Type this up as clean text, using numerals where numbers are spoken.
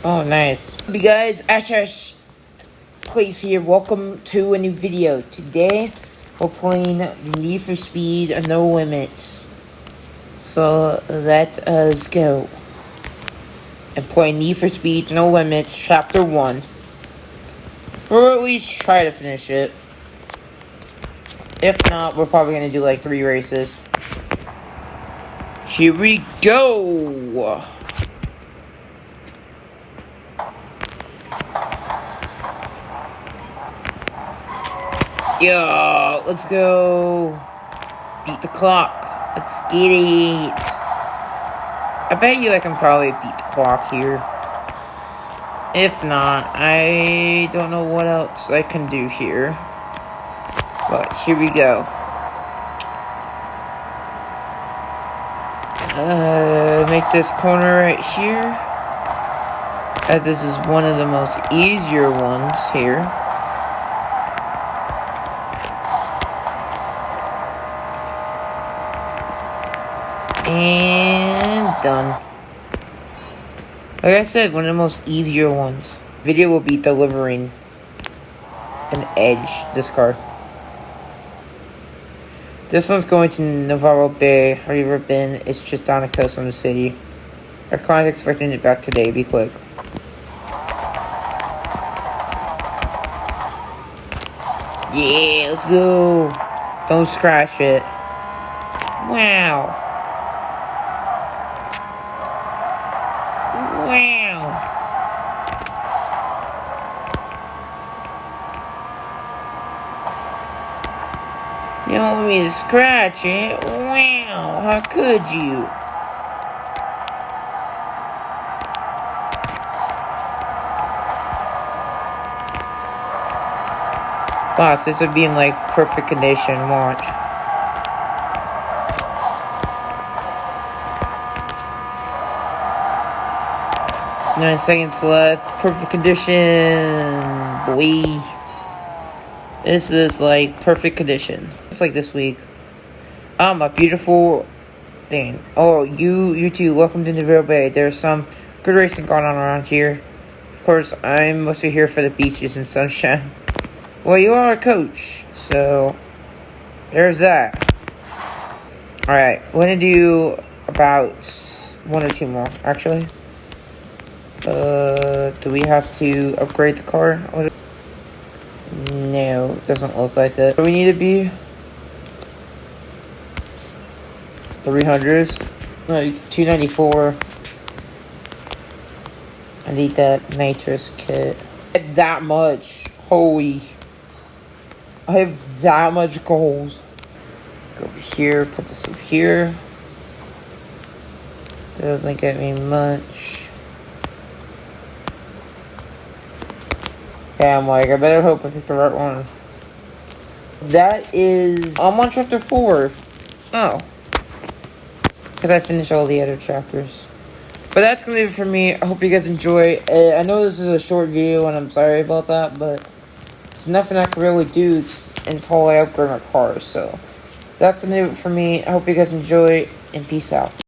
Oh, nice. Hey guys, SS Plays here. Welcome to a new video. Today, we're playing the Need for Speed No Limits. So, let us go. And play Need for Speed No Limits Chapter 1. Or at least try to finish it. If not, we're probably going to do like 3 races. Here we go! Yo, let's go. Beat the clock. Let's get it. I bet you I can probably beat the clock here. If not, I don't know what else I can do here. But here we go. Make this corner right here. As this is one of the most easier ones here. And done. Like I said, one of the most easier ones. Video will be delivering an edge, this car. This one's going to Navarro Bay. Have you ever been? It's just down the coast from the city. Our client's expecting it back today. Be quick. Yeah, let's go. Don't scratch it. Wow. Wow. You don't want me to scratch it? Wow. How could you? Boss, this would be in like perfect condition. Watch. 9 seconds left. Perfect condition. Boy. This is like perfect condition. It's like this week. A beautiful thing. Oh, you too. Welcome to Navarro Bay. There's some good racing going on around here. Of course, I'm mostly here for the beaches and sunshine. Well, you are a coach, so there's that. Alright, we're gonna do about 1 or 2 more, actually. Do we have to upgrade the car? No, it doesn't look like it. Do we need to be 300s? No, 294. I need that nitrous kit. That much. Holy. I have that much goals. Go over here, put this over here. Doesn't get me much. Yeah, I'm like, I better hope I picked the right one. That is... I'm on chapter 4. Oh. Because I finished all the other chapters. But that's going to be it for me. I hope you guys enjoy. I know this is a short video, and I'm sorry about that, but there's nothing I can really do until I upgrade my car. So, that's going to do it for me. I hope you guys enjoy, and peace out.